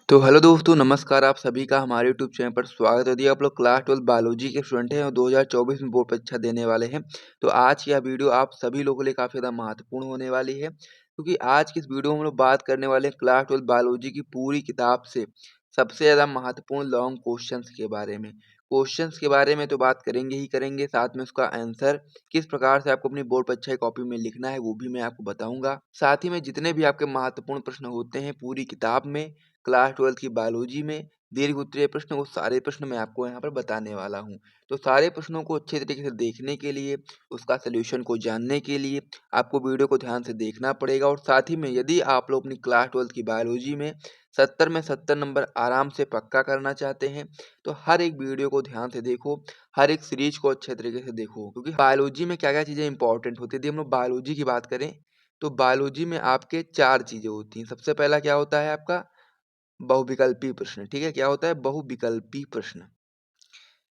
तो हेलो दोस्तों, नमस्कार। आप सभी का हमारे यूट्यूब चैनल पर स्वागत है। यदि आप लोग क्लास 12 बायोलॉजी के स्टूडेंट हैं और 2024 में बोर्ड परीक्षा देने वाले हैं, तो आज की यह वीडियो आप सभी लोगों के लिए काफ़ी ज़्यादा महत्वपूर्ण होने वाली है, क्योंकि आज की इस वीडियो में हम लोग बात करने वाले हैं क्लास 12 बायोलॉजी की पूरी किताब से सबसे ज़्यादा महत्वपूर्ण लॉन्ग क्वेश्चंस के बारे में। क्वेश्चंस के बारे में तो बात करेंगे ही करेंगे, साथ में उसका आंसर किस प्रकार से आपको अपनी बोर्ड परीक्षा की कॉपी में लिखना है, वो भी मैं आपको बताऊंगा। साथ ही में जितने भी आपके महत्वपूर्ण प्रश्न होते हैं पूरी किताब में, क्लास 12 की बायोलॉजी में दीर्घ उत्तरीय प्रश्न, वो सारे प्रश्न मैं आपको यहाँ पर बताने वाला हूँ। तो सारे प्रश्नों को अच्छे तरीके से देखने के लिए, उसका सॉल्यूशन को जानने के लिए आपको वीडियो को ध्यान से देखना पड़ेगा। और साथ ही में यदि आप लोग अपनी क्लास 12 की बायोलॉजी में 70 में 70 नंबर आराम से पक्का करना चाहते हैं, तो हर एक वीडियो को ध्यान से देखो, हर एक सीरीज को अच्छे तरीके से देखो, क्योंकि बायोलॉजी में क्या क्या चीज़ें इंपॉर्टेंट होती है। यदि हम लोग बायोलॉजी की बात करें, तो बायोलॉजी में आपके 4 चीज़ें होती हैं। सबसे पहला क्या होता है आपका बहुविकल्पी प्रश्न। ठीक है, क्या होता है बहुविकल्पी प्रश्न।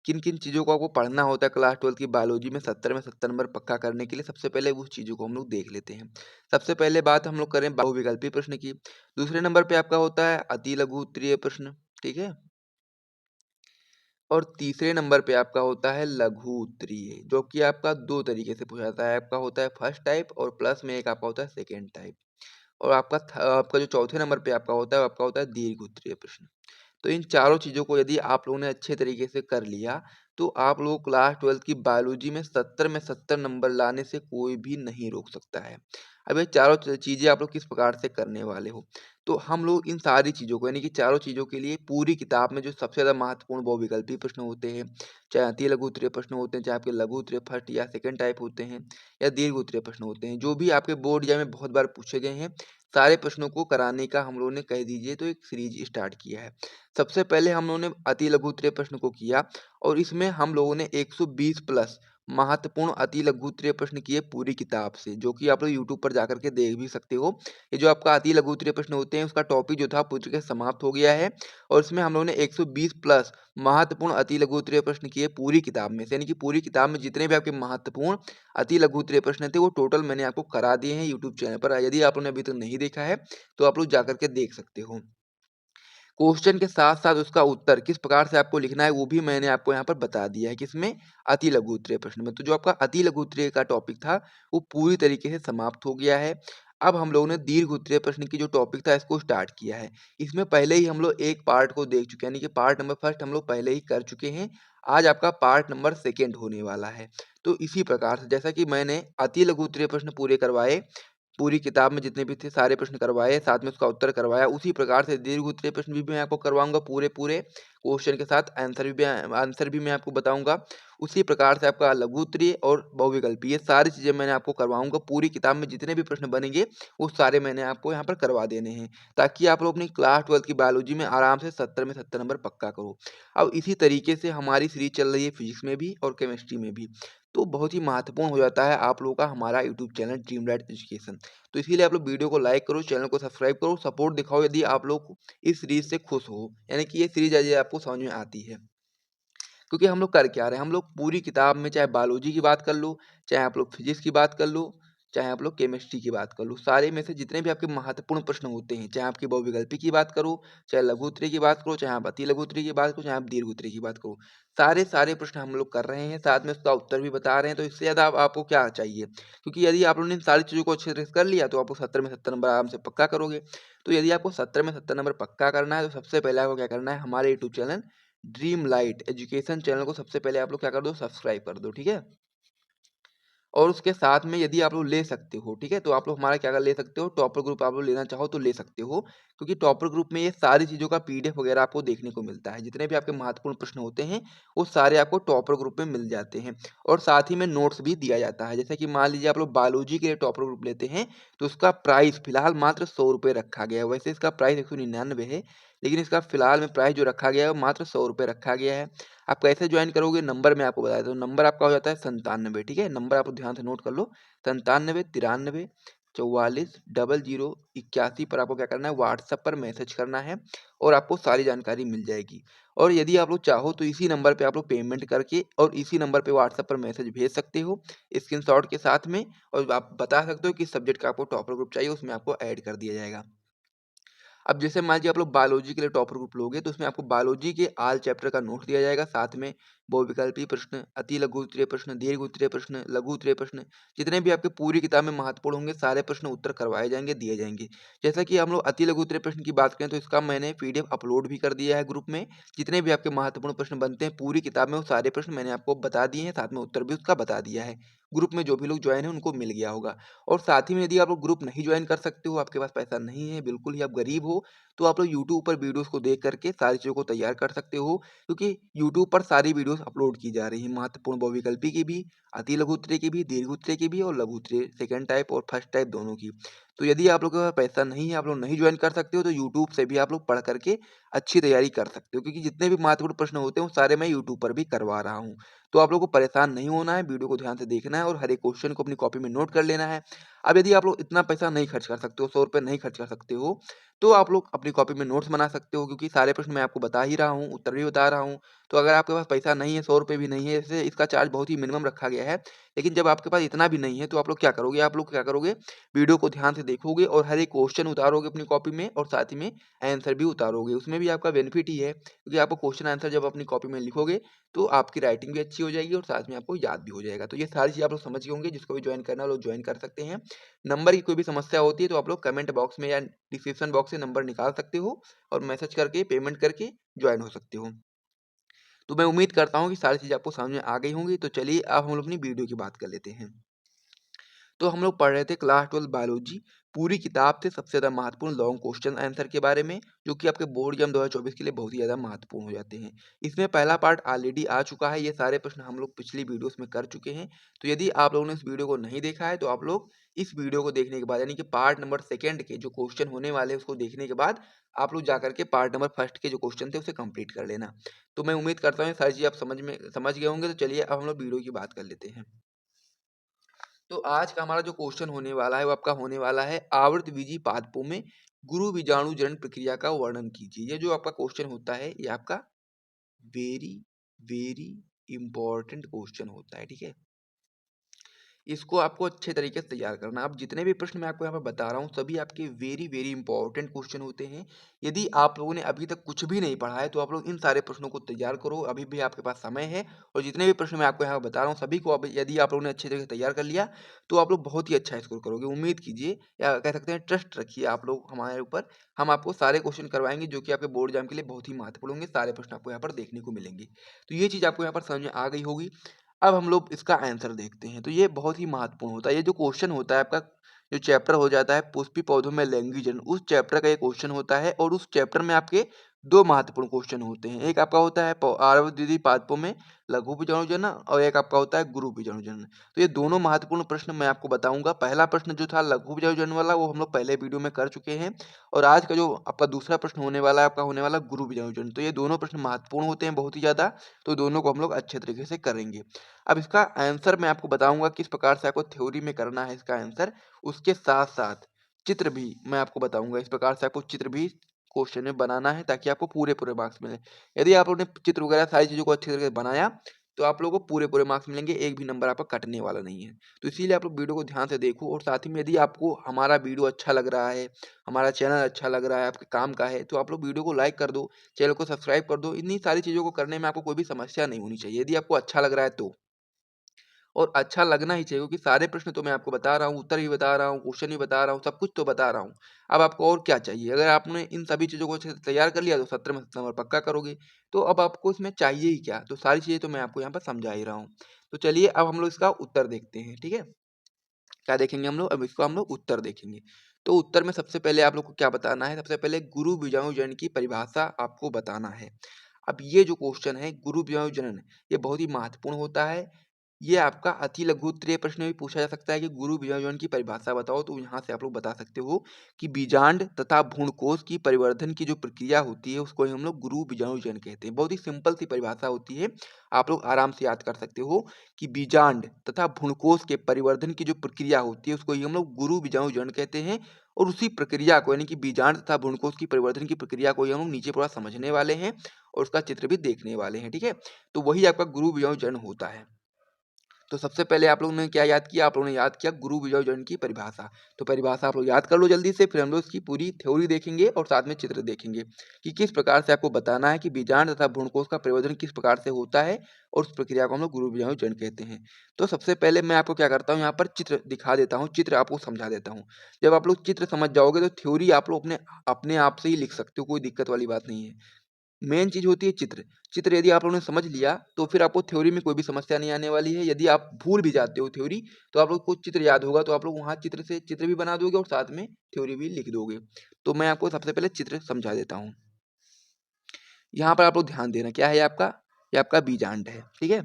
किन किन चीज़ों को आपको पढ़ना होता है क्लास 12 की बायोलॉजी में 70 में 70 नंबर पक्का करने के लिए, सबसे पहले उस चीज़ों को हम लोग देख लेते हैं। सबसे पहले बात हम लोग करें बहुविकल्पी प्रश्न की। दूसरे नंबर पे आपका होता है अति लघु उत्तरीय प्रश्न। ठीक है, और तीसरे नंबर पे आपका होता है लघु उत्तरीय, जो कि आपका दो तरीके से पूछा जाता है। आपका होता है फर्स्ट टाइप और प्लस में एक आपका होता है सेकेंड टाइप। और आपका जो चौथे नंबर पे आपका होता है, वो आपका होता है दीर्घ उत्तरीय प्रश्न। तो इन चारों चीज़ों को यदि आप लोगों ने अच्छे तरीके से कर लिया, तो आप लोगों को क्लास 12 की बायोलॉजी में 70 नंबर लाने से कोई भी नहीं रोक सकता है। अब ये चारों चीज़ें आप लोग किस प्रकार से करने वाले हो, तो हम लोग इन सारी चीज़ों को, यानी कि चारों चीज़ों के लिए पूरी किताब में जो सबसे ज़्यादा महत्वपूर्ण बहुविकल्पी प्रश्न होते हैं, चाहे अति लघु उत्तरीय प्रश्न होते हैं, चाहे आपके लघु उत्तरीय फर्स्ट या सेकंड टाइप होते हैं, या दीर्घ उत्तरीय प्रश्न होते हैं, जो भी आपके बोर्ड एग्जाम में बहुत बार पूछे गए हैं, सारे प्रश्नों को कराने का हम लोगों ने कह दीजिए तो एक सीरीज स्टार्ट किया है। सबसे पहले हम लोगों ने अति लघु उत्तरीय प्रश्न को किया, और इसमें हम लोगों ने 120 प्लस महत्वपूर्ण अति लघु उत्तरीय प्रश्न किए पूरी किताब से, जो कि आप लोग यूट्यूब पर जाकर के देख भी सकते हो। ये जो आपका अति लघु उत्तरीय प्रश्न होते हैं, उसका टॉपिक जो था पूरी तरह से समाप्त हो गया है, और इसमें हम लोगों ने 120 प्लस महत्वपूर्ण अति लघु उत्तरीय प्रश्न किए पूरी किताब में से, यानी कि पूरी किताब में जितने भी आपके महत्वपूर्ण अति लघु उत्तरीय प्रश्न थे, वो टोटल मैंने आपको करा दिए हैं यूट्यूब चैनल पर। यदि आप लोगोंने अभी तक नहीं देखा है, तो आप लोग जाकर के देख सकते हो। क्वेश्चन के साथ-साथ उसका उत्तर किस प्रकार से आपको लिखना है, वो भी मैंने आपको यहाँ पर बता दिया है, किसमें? अति लघु उत्तरीय प्रश्न में। तो जो आपका अति लघु उत्तरीय का टॉपिक था, वो पूरी तरीके से समाप्त हो गया है। अब हम लोगों ने दीर्घ उत्तरीय प्रश्न की जो टॉपिक था, इसको स्टार्ट किया है। इसमें पहले ही हम लोग एक पार्ट को देख चुके हैं, यानी कि पार्ट नंबर फर्स्ट हम लोग पहले ही कर चुके हैं। आज आपका पार्ट नंबर सेकंड होने वाला है। तो इसी प्रकार से जैसा कि मैंने अति लघु उत्तरीय प्रश्न पूरे करवाए, पूरी किताब में जितने भी थे सारे प्रश्न करवाए, साथ में उसका उत्तर करवाया। उसी प्रकार से दीर्घ उत्तरीय प्रश्न भी मैं आपको करवाऊँगा पूरे-पूरे क्वेश्चन के साथ, आंसर भी मैं आपको बताऊँगा। उसी प्रकार से आपका लघु उत्तरीय और बहुविकल्पीय, ये सारी चीज़ें मैंने आपको करवाऊँगा। पूरी किताब में जितने भी प्रश्न बनेंगे, वो सारे मैंने आपको यहाँ पर करवा देने हैं, ताकि आप लोग अपनी क्लास 12 की बायोलॉजी में आराम से 70 में 70 नंबर पक्का करो। अब इसी तरीके से हमारी सीरीज़ चल रही है फिज़िक्स में भी और केमिस्ट्री में भी। तो बहुत ही महत्वपूर्ण हो जाता है आप लोगों का हमारा YouTube channel dream light education. तो इसीलिए आप लोग वीडियो को लाइक करो, चैनल को सब्सक्राइब करो, सपोर्ट दिखाओ यदि आप लोग इस सीरीज से खुश हो, यानी कि ये सीरीज यदि आपको समझ में आती है। क्योंकि हम लोग कर क्या रहे हैं, हम लोग पूरी किताब में चाहे बायोलॉजी की बात कर लो, चाहे आप लोग फिजिक्स की बात कर लो, चाहे आप लोग केमिस्ट्री की बात कर लो, सारे में से जितने भी आपके महत्वपूर्ण प्रश्न होते हैं, चाहे आपकी बहुविकल्पी की बात करो, चाहे लघु उत्तरीय की बात करो, चाहे आप अति लघु उत्तरीय की बात करो, चाहे आप दीर्घ उत्तरीय की बात करो, सारे प्रश्न हम लोग कर रहे हैं, साथ में उसका उत्तर भी बता रहे हैं। तो इससे ज़्यादा अब आपको क्या चाहिए? क्योंकि यदि आप लोगों ने इन सारी चीज़ों को अच्छे तरह से कर लिया, तो आपको 70 में 70 नंबर आराम से पक्का करोगे। तो यदि आपको 70 में 70 नंबर पक्का करना है, तो सबसे पहले आपको क्या करना है, हमारे YouTube channel dream light education channel को सबसे पहले आप लोग क्या कर दो, सब्सक्राइब कर दो। ठीक है, और उसके साथ में यदि आप लोग ले सकते हो, ठीक है, तो आप लोग हमारा क्या कर ले सकते हो, टॉपर ग्रुप आप लोग लेना चाहो तो ले सकते हो, क्योंकि टॉपर ग्रुप में ये सारी चीज़ों का पीडीएफ वगैरह आपको देखने को मिलता है। जितने भी आपके महत्वपूर्ण प्रश्न होते हैं, वो सारे आपको टॉपर ग्रुप में मिल जाते हैं, और साथ ही में नोट्स भी दिया जाता है। जैसे कि मान लीजिए आप लोग बायोलॉजी के लिए टॉपर ग्रुप लेते हैं, तो उसका प्राइस फिलहाल मात्र 100 रुपये रखा गया है। वैसे इसका प्राइस 199 है, लेकिन इसका फिलहाल में प्राइस जो रखा गया है वो मात्र 100 रुपये रखा गया है। आप कैसे ज्वाइन करोगे, नंबर मैं आपको बता देता हूँ। नंबर आपका हो जाता है 97, ठीक है, नंबर आप ध्यान से नोट कर लो, 97 93 44 0081 पर आपको क्या करना है, व्हाट्सएप पर मैसेज करना है, और आपको सारी जानकारी मिल जाएगी। और यदि आप लोग चाहो तो इसी नंबर पे आप लोग पेमेंट करके और इसी नंबर पे व्हाट्सएप पर मैसेज भेज सकते हो स्क्रीनशॉट के साथ में, और आप बता सकते हो किस सब्जेक्ट का आपको टॉपर ग्रुप चाहिए, उसमें आपको ऐड कर दिया जाएगा। अब जैसे मान लीजिए आप लोग बायोलॉजी के लिए टॉपर ग्रुप लोगे तो उसमें आपको बायोलॉजी के ऑल चैप्टर का नोट दिया जाएगा, साथ में बहुविकल्पीय प्रश्न, अति लघु उत्तरीय प्रश्न, दीर्घ उत्तरीय प्रश्न, लघु उत्तरीय प्रश्न, जितने भी आपके पूरी किताब में महत्वपूर्ण होंगे सारे प्रश्न उत्तर करवाए जाएंगे, दिए जाएंगे। जैसा कि हम लोग अति लघु उत्तरीय प्रश्न की बात करें तो इसका मैंने पीडीएफ अपलोड भी कर दिया है ग्रुप में। जितने भी आपके महत्वपूर्ण प्रश्न बनते हैं पूरी किताब में वो सारे प्रश्न मैंने आपको बता दिए हैं, साथ में उत्तर भी उसका बता दिया है। ग्रुप में जो भी लोग ज्वाइन है उनको मिल गया होगा। और साथ ही में यदि आप लोग ग्रुप नहीं ज्वाइन कर सकते हो, आपके पास पैसा नहीं है, बिल्कुल ही आप गरीब हो, तो आप लोग यूट्यूब पर वीडियोस को देख करके सारी चीज़ों को तैयार कर सकते हो, क्योंकि यूट्यूब पर सारी वीडियोस अपलोड की जा रही हैं, महत्वपूर्ण बहुविकल्पी की भी, अति लघु उत्तरीय की भी, दीर्घ उत्तरीय की भी और लघु उत्तरीय सेकंड टाइप और फर्स्ट टाइप दोनों की। तो यदि आप लोगों के पास पैसा नहीं है, आप लोग नहीं ज्वाइन कर सकते हो, तो यूट्यूब से भी आप लोग पढ़ करके अच्छी तैयारी कर सकते हो, क्योंकि जितने भी महत्वपूर्ण प्रश्न होते हैं वो सारे मैं यूट्यूब पर भी करवा रहा हूँ। तो आप लोगों को परेशान नहीं होना है, वीडियो को ध्यान से देखना है और हर एक क्वेश्चन को अपनी कॉपी में नोट कर लेना है। अब यदि आप लोग इतना पैसा नहीं खर्च कर सकते हो, 100 रुपए नहीं खर्च कर सकते हो, तो आप लोग अपनी कॉपी में नोट्स बना सकते हो, क्योंकि सारे प्रश्न मैं आपको बता ही रहा हूँ, उत्तर भी बता रहा हूँ। तो अगर आपके पास पैसा नहीं है, 100 रुपए भी नहीं है, जैसे इसका चार्ज बहुत ही मिनिमम रखा गया है, लेकिन जब आपके पास इतना भी नहीं है, तो आप लोग क्या करोगे, वीडियो को ध्यान से देखोगे और हर एक क्वेश्चन उतारोगे अपनी कॉपी में और साथ ही में आंसर भी उतारोगे। उसमें भी आपका बेनिफिट ही है, क्योंकि आपको क्वेश्चन आंसर जब अपनी कॉपी में लिखोगे, तो आपकी राइटिंग भी अच्छी हो जाएगी और साथ में आपको याद भी हो जाएगा। तो ये सारी चीज़ आप लोग समझ गए होंगे, जिसको भी ज्वाइन करना है, वो लोग ज्वाइन कर सकते हैं। नंबर की कोई भी समस्या होती है तो आप लोग कमेंट बॉक्स में या डिस्क्रिप्शन बॉक्स से नंबर निकाल सकते हो और मैसेज करके पेमेंट करके ज्वाइन हो सकते हो। तो मैं उम्मीद करता हूँ कि सारी चीज़ आपको समझ में आ गई होंगी। तो चलिए अब हम लोग अपनी वीडियो की बात कर लेते हैं। तो हम लोग पढ़ रहे थे क्लास 12 बायोलॉजी, पूरी किताब से सबसे ज़्यादा महत्वपूर्ण लॉन्ग क्वेश्चन आंसर के बारे में, जो कि आपके बोर्ड एग्जाम 2024 के लिए बहुत ही ज़्यादा महत्वपूर्ण हो जाते हैं। इसमें पहला पार्ट ऑलरेडी आ चुका है, ये सारे प्रश्न हम लोग पिछली वीडियोस में कर चुके हैं। तो यदि आप लोगों ने इस वीडियो को नहीं देखा है तो आप लोग इस वीडियो को देखने के बाद, यानी कि पार्ट नंबर सेकेंड के जो क्वेश्चन होने वाले हैं उसको देखने के बाद आप लोग जाकर के पार्ट नंबर फर्स्ट के जो क्वेश्चन थे उसे कंप्लीट कर लेना। तो मैं उम्मीद करता हूँ ये सारी चीज़ आप समझ गए होंगे। तो चलिए अब हम लोग वीडियो की बात कर लेते हैं। तो आज का हमारा जो क्वेश्चन होने वाला है वो आपका होने वाला है, आवृतबीजी पादपों में गुरु बीजाणु जनन प्रक्रिया का वर्णन कीजिए। ये जो आपका क्वेश्चन होता है ये आपका वेरी वेरी इंपॉर्टेंट क्वेश्चन होता है, ठीक है। इसको आपको अच्छे तरीके से तैयार करना है। अब जितने भी प्रश्न मैं आपको यहाँ पे बता रहा हूँ सभी आपके वेरी वेरी इंपॉर्टेंट क्वेश्चन होते हैं। यदि आप लोगों ने अभी तक कुछ भी नहीं पढ़ा है तो आप लोग इन सारे प्रश्नों को तैयार करो, अभी भी आपके पास समय है। और जितने भी प्रश्न मैं आपको यहाँ पे बता रहा हूँ सभी को अभी यदि आप लोगों ने अच्छे तरीके से तैयार कर लिया तो आप लोग बहुत ही अच्छा स्कोर करोगे। उम्मीद कीजिए या कह सकते हैं ट्रस्ट रखिए आप लोग हमारे ऊपर। हम आपको सारे क्वेश्चन करवाएंगे जो कि आपके बोर्ड एग्जाम के लिए बहुत ही महत्वपूर्ण होंगे। सारे प्रश्न आपको यहाँ पर देखने को मिलेंगे। तो ये चीज़ आपको यहाँ पर समझ में आ गई होगी। अब हम लोग इसका आंसर देखते हैं। तो ये बहुत ही महत्वपूर्ण होता है। ये जो क्वेश्चन होता है आपका, जो चैप्टर हो जाता है पुष्पी पौधों में लैंगिक जनन, उस चैप्टर का ये क्वेश्चन होता है और उस चैप्टर में आपके 2 महत्वपूर्ण क्वेश्चन होते हैं। एक आपका होता है आवर्तविधि पादपों में लघु बीजाणु जनन और एक आपका होता है गुरु बीजाणु जनन। तो ये दोनों महत्वपूर्ण प्रश्न मैं आपको बताऊँगा। पहला प्रश्न जो था लघु बीजाणु जनन वाला वो हम लोग पहले वीडियो में कर चुके हैं और आज का जो आपका दूसरा प्रश्न होने वाला है आपका होने वाला गुरु बीजाणु जनन। तो ये दोनों प्रश्न महत्वपूर्ण होते हैं बहुत ही ज़्यादा, तो दोनों को हम लोग अच्छे तरीके से करेंगे। अब इसका आंसर मैं आपको बताऊँगा किस प्रकार से आपको थ्योरी में करना है इसका आंसर, उसके साथ-साथ चित्र भी मैं आपको बताऊँगा। इस प्रकार से आपको चित्र भी क्वेश्चन में बनाना है ताकि आपको पूरे-पूरे मार्क्स मिलें। यदि आप लोगों ने चित्र वगैरह सारी चीज़ों को अच्छे तरीके से बनाया, तो आप लोगों को पूरे-पूरे मार्क्स मिलेंगे, एक भी नंबर आपका कटने वाला नहीं है। तो इसीलिए आप लोग वीडियो को ध्यान से देखो और साथ ही में यदि आपको हमारा वीडियो अच्छा लग रहा है, हमारा चैनल अच्छा लग रहा है, आपके काम का है, तो आप लोग वीडियो को लाइक कर दो, चैनल को सब्सक्राइब कर दो। इन्हीं सारी चीज़ों को करने में आपको कोई भी समस्या नहीं होनी चाहिए, यदि आपको अच्छा लग रहा है तो। और अच्छा लगना ही चाहिए, क्योंकि सारे प्रश्न तो मैं आपको बता रहा हूँ, उत्तर भी बता रहा हूँ, क्वेश्चन भी बता रहा हूँ, सब कुछ तो बता रहा हूँ। अब आपको और क्या चाहिए? अगर आपने इन सभी चीज़ों को अच्छे से तैयार कर लिया तो 70 में 70 नंबर पक्का करोगे। तो अब आपको इसमें चाहिए ही क्या? तो सारी चीज़ें तो मैं आपको यहाँ पर समझा ही रहा हूँ। तो चलिए अब हम लोग इसका उत्तर देखते हैं, ठीक है? क्या देखेंगे हम लोग? अब इसको हम लोग उत्तर देखेंगे। तो उत्तर में सबसे पहले आप लोग को क्या बताना है? सबसे पहले गुरु बीजाणु जनन की परिभाषा आपको बताना है। अब ये जो क्वेश्चन है गुरु बीजाणु जनन, ये बहुत ही महत्वपूर्ण होता है। ये आपका अति लघु उत्तरीय प्रश्न में भी पूछा जा सकता है कि गुरु बीजाणु की परिभाषा बताओ, तो यहाँ से आप लोग बता सकते हो कि बीजांड तथा भ्रूणकोश की परिवर्धन की जो प्रक्रिया होती है उसको ही हम लोग गुरु बीजाणु जनन कहते हैं। बहुत ही सिंपल सी परिभाषा होती है, आप लोग आराम से याद कर सकते हो कि बीजांड तथा भ्रूणकोश के परिवर्धन की जो प्रक्रिया होती है उसको ही हम लोग गुरु बीजाणु जनन कहते हैं। और उसी प्रक्रिया को, यानी कि बीजांड तथा भ्रूणकोश की परिवर्धन की प्रक्रिया को ही हम लोग नीचे पूरा समझने वाले हैं और उसका चित्र भी देखने वाले हैं, ठीक है। तो वही आपका गुरु बीजाणु जनन होता है। तो सबसे पहले आप लोगों ने क्या याद किया? आप लोगों ने याद किया गुरु विभाजन की परिभाषा। तो परिभाषा आप लोग याद कर लो जल्दी से, फिर हम लोग इसकी पूरी थ्योरी देखेंगे और साथ में चित्र देखेंगे कि किस प्रकार से आपको बताना है कि बीजांड तथा भ्रूणकोश का परिवर्धन किस प्रकार से होता है और उस प्रक्रिया को हम लोग गुरु विभाजन कहते हैं। तो सबसे पहले मैं आपको क्या करता हूँ, यहाँ पर चित्र दिखा देता हूँ, चित्र आपको समझा देता हूँ। जब आप लोग चित्र समझ जाओगे तो थ्योरी आप लोग अपने अपने आप से ही लिख सकते हो, कोई दिक्कत वाली बात नहीं है। मेन चीज़ होती है चित्र। चित्र यदि आप लोगों ने समझ लिया तो फिर आपको थ्योरी में कोई भी समस्या नहीं आने वाली है। यदि आप भूल भी जाते हो थ्योरी, तो आप लोग को चित्र याद होगा तो आप लोग वहाँ चित्र से चित्र भी बना दोगे और साथ में थ्योरी भी लिख दोगे। तो मैं आपको सबसे पहले चित्र समझा देता हूँ। यहाँ पर आप लोग ध्यान देना, क्या है ये आपका? ये आपका बीजांड है, ठीक है?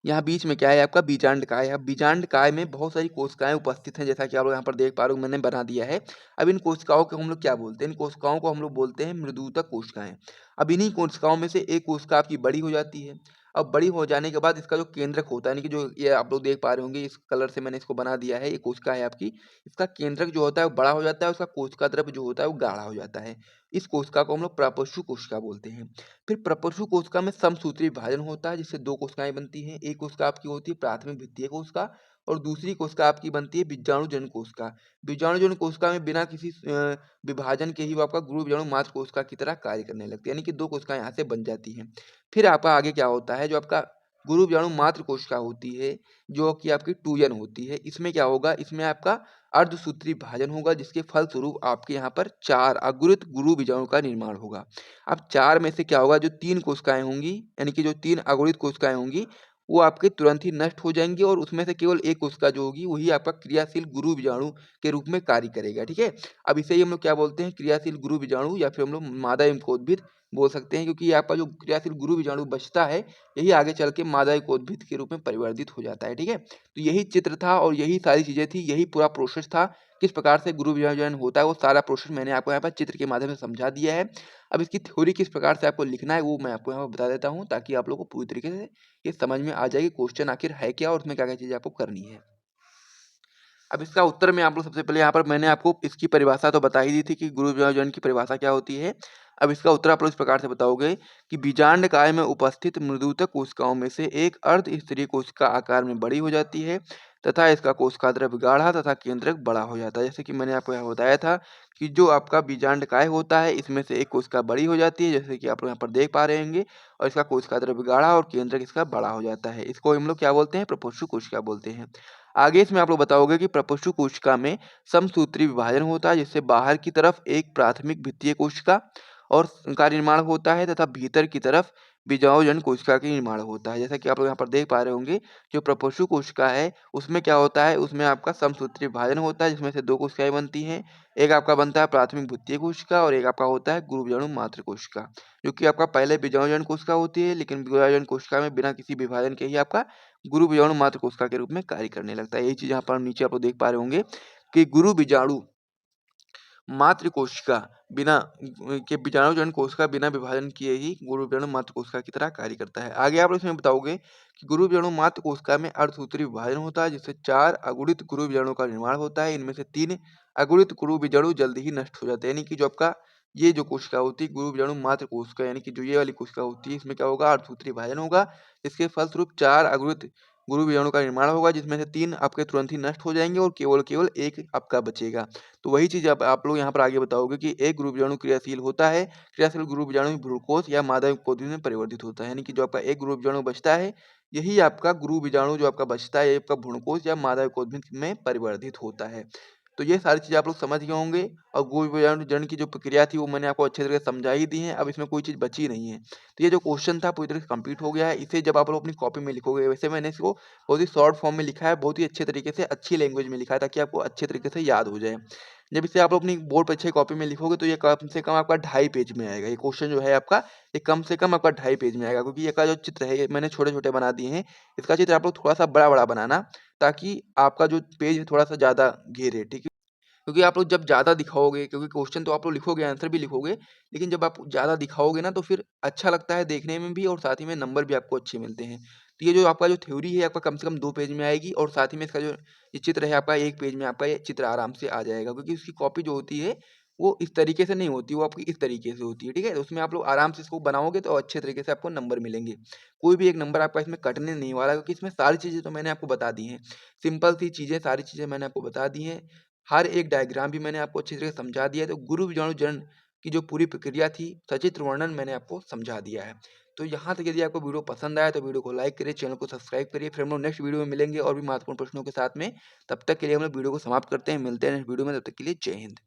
यहाँ बीच में क्या है आपका? बीजांड काय है। अब बीजांड काय में बहुत सारी कोशिकाएं उपस्थित हैं, जैसा कि आप लोग यहाँ पर देख पा रहे हो, मैंने बना दिया है। अब इन कोशिकाओं को हम लोग क्या बोलते हैं? इन कोशिकाओं को हम लोग बोलते हैं मृदुतक कोशिकाएं। अब इन्हीं कोशिकाओं में से एक कोशिका आपकी बड़ी हो जाती है। अब बड़ी हो जाने के बाद इसका जो केंद्रक होता है, यानी कि जो ये आप लोग देख पा रहे होंगे, इस कलर से मैंने इसको बना दिया है, ये कोशिका है आपकी। इसका केंद्रक जो होता है वो बड़ा हो जाता है, उसका कोशिका द्रव्य जो होता है वो गाढ़ा हो जाता है। इस कोशिका को हम लोग प्रपरशु कोशिका बोलते हैं। फिर प्रपरशु कोशिका में समसूत्री विभाजन होता है, जिससे दो कोशिकाएं बनती हैं। एक कोशिका आपकी होती है प्राथमिक भित्तीय कोशिका और दूसरी कोशिका आपकी बनती है बीजाणुजन कोशिका। बीजाणुजन कोशिका में बिना किसी विभाजन के ही वो आपका गुरु बीजाणु मात्र कोशिका की तरह कार्य करने लगती है, यानी कि दो कोशिकाएं यहाँ से बन जाती हैं। फिर आपका आगे क्या होता है? जो आपका गुरु बीजाणु मात्र कोशिका होती है, जो कि आपकी टूयन होती है, इसमें क्या होगा? इसमें आपका अर्धसूत्री विभाजन होगा, जिसके फलस्वरूप आपके यहाँ पर 4 अगुरित गुरु बीजाणु का निर्माण होगा। अब 4 में से क्या होगा? जो 3 कोशिकाएँ होंगी, यानी कि जो 3 अगुणित कोशिकाएँ होंगी, वो आपके तुरंत ही नष्ट हो जाएँगी और उसमें से केवल 1 कोशिका जो होगी, वही आपका क्रियाशील गुरु बीजाणु के रूप में कार्य करेगा, ठीक है? अब इसे ही हम लोग क्या बोलते हैं? क्रियाशील गुरु बीजाणु, या फिर हम लोग मादा एवंकोद्भिद बोल सकते हैं, क्योंकि ये आपका जो क्रियाशील गुरु बीजाणु बचता है, यही आगे चल के मादा एवंकोद्भिद के रूप में परिवर्तित हो जाता है, ठीक है? तो यही चित्र था और यही सारी चीज़ें थी, यही पूरा प्रोसेस था। किस प्रकार से गुरु विभाजन होता है, वो सारा प्रोसेस मैंने आपको यहाँ पर चित्र के माध्यम से समझा दिया है। अब इसकी थ्योरी किस प्रकार से आपको लिखना है, वो मैं आपको यहाँ पर बता देता हूँ, ताकि आप लोगों को पूरी तरीके से ये समझ में आ जाए कि क्वेश्चन आखिर है क्या और उसमें क्या-क्या चीज़ें आपको करनी है। अब इसका उत्तर में आप लोग सबसे पहले यहाँ पर मैंने आपको इसकी परिभाषा तो बता ही दी थी कि गुरु विभाजन की परिभाषा क्या होती है। अब इसका उत्तर आप लोग इस प्रकार से बताओगे कि बीजांड काय में उपस्थित मृदुतक कोशिकाओं में से एक अर्धस्तरीय कोशिका आकार में बड़ी हो जाती है तथा इसका कोशिका द्रव्य गाढ़ा तथा केंद्रक बड़ा हो जाता है। जैसे कि मैंने आपको यहाँ बताया था कि जो आपका बीजांड काय होता है, इसमें से एक कोशिका बड़ी हो जाती है, जैसे कि आप लोग यहाँ पर देख पा रहे होंगे, और इसका कोशिका द्रव्य गाढ़ा और केंद्रक इसका बड़ा हो जाता है। इसको हम लोग क्या बोलते हैं? प्रपोष्टि कोशिका बोलते हैं। आगे इसमें आप लोग बताओगे कि प्रपशु कोशिका में समसूत्री विभाजन होता है, जिससे बाहर की तरफ एक प्राथमिक भित्तीय कोशिका और का निर्माण होता है तथा भीतर की तरफ बीजाणुजन कोशिका का निर्माण होता है। जैसा कि आप लोग यहाँ पर देख पा रहे होंगे, जो प्रपशु कोशिका है उसमें क्या होता है? उसमें आपका समसूत्री विभाजन होता है, जिसमें से दो कोशिकाएं बनती हैं। एक आपका बनता है प्राथमिक भित्तीय कोशिका और एक आपका होता है गुरु बीजाणु मात्र कोशिका, जो कि आपका पहले बीजाणुजन कोशिका होती है, लेकिन बीजाणुजन कोशिका में बिना किसी विभाजन के ही आपका गुरु बीजाणु मात्र कोशिका के रूप में कार्य करने लगता है। यही चीज़ यहाँ पर नीचे आप लोग देख पा रहे होंगे कि गुरु बीजाणु मात्र कोशिका बिना के बीजाणुजन कोशिका बिना विभाजन किए ही गुरु बीजाणु मात्र कोशिका की तरह कार्य करता है। आगे आप लोग इसमें बताओगे कि गुरु बीजाणु मात्र कोशिका में अर्धसूत्री विभाजन होता है, जिससे 4 अगुणित गुरु बीजाणु का निर्माण होता है। इनमें से 3 अगुणित गुरु बीजाणु जल्द ही नष्ट हो जाते हैं, यानी कि जो आपका ये जो कोशिका होती है गुरु बीजाणु मात्र कोशिका, यानी कि जो ये वाली कोशिका होती है, इसमें क्या होगा? अर्धसूत्री विभाजन होगा। इसके फलस्वरूप 4 अगुणित गुरु बीजाणु का निर्माण होगा, जिसमें से 3 आपके तुरंत ही नष्ट हो जाएँगे और केवल 1 आपका बचेगा। तो वही चीज़ अब आप लोग यहाँ पर आगे बताओगे कि एक गुरु बीजाणु क्रियाशील होता है। क्रियाशील गुरु बीजाणु भ्रूणकोश या मादा कोशिका में परिवर्तित होता है, यानी कि जो आपका एक गुरु बीजाणु बचता है, यही आपका गुरु बीजाणु जो आपका बचता है, ये आपका भ्रूणकोश या मादा कोशिका में परिवर्तित होता है। तो ये सारी चीज़ें आप लोग समझ गए होंगे और गुरु बीजाणु जन की जो प्रक्रिया थी वो मैंने आपको अच्छे तरीके से समझा ही दी है। अब इसमें कोई चीज़ बची नहीं है। तो ये जो क्वेश्चन था पूरी तरह से कंप्लीट हो गया है। इसे जब आप लोग अपनी कॉपी में लिखोगे, वैसे मैंने इसको बहुत ही शॉर्ट फॉर्म में लिखा है, बहुत ही अच्छे तरीके से, अच्छी लैंग्वेज में लिखा है, ताकि आपको अच्छे तरीके से याद हो जाए। जब इसे आप लोग अपनी बोर्ड परीक्षा की कॉपी में लिखोगे तो ये कम से कम आपका 2.5 पेज में आएगा। ये क्वेश्चन जो है आपका, ये कम से कम आपका 2.5 पेज में आएगा, क्योंकि ये का जो चित्र है ये मैंने छोटे-छोटे बना दिए हैं। इसका चित्र आप लोग थोड़ा-सा बड़ा-बड़ा बनाना, ताकि आपका जो पेज है थोड़ा-सा ज़्यादा घेरे, ठीक है? क्योंकि आप लोग जब ज़्यादा दिखाओगे, क्योंकि क्वेश्चन तो आप लोग लिखोगे, आंसर भी लिखोगे, लेकिन जब आप ज़्यादा दिखाओगे ना तो फिर अच्छा लगता है देखने में भी और साथ ही में नंबर भी आपको अच्छे मिलते हैं। तो ये जो आपका जो थ्योरी है आपका कम से कम 2 पेज में आएगी और साथ ही में इसका जो ये चित्र है आपका 1 पेज में आपका ये चित्र आराम से आ जाएगा, क्योंकि उसकी कॉपी जो होती है वो इस तरीके से नहीं होती, वो आपकी इस तरीके से होती है, ठीक है? तो उसमें आप लोग आराम से इसको बनाओगे तो अच्छे तरीके से आपको नंबर मिलेंगे। कोई भी एक नंबर आपका इसमें कटने नहीं वाला, क्योंकि इसमें सारी चीज़ें तो मैंने आपको बता दी हैं। सिंपल सी चीज़ें, सारी चीज़ें मैंने आपको बता दी हैं। हर एक डायग्राम भी मैंने आपको अच्छी तरह से समझा दिया है। तो गुरु विजाणु जनन की जो पूरी प्रक्रिया थी, सचित्र वर्णन मैंने आपको समझा दिया है। तो यहाँ तक यदि आपको वीडियो पसंद आया तो वीडियो को लाइक करिए, चैनल को सब्सक्राइब करिए। फिर हम लोग नेक्स्ट वीडियो में मिलेंगे और भी महत्वपूर्ण प्रश्नों के साथ में। तब तक के लिए हम लोग वीडियो को समाप्त करते हैं। मिलते हैं नेक्स्ट वीडियो में, तब तक के लिए जय हिंद।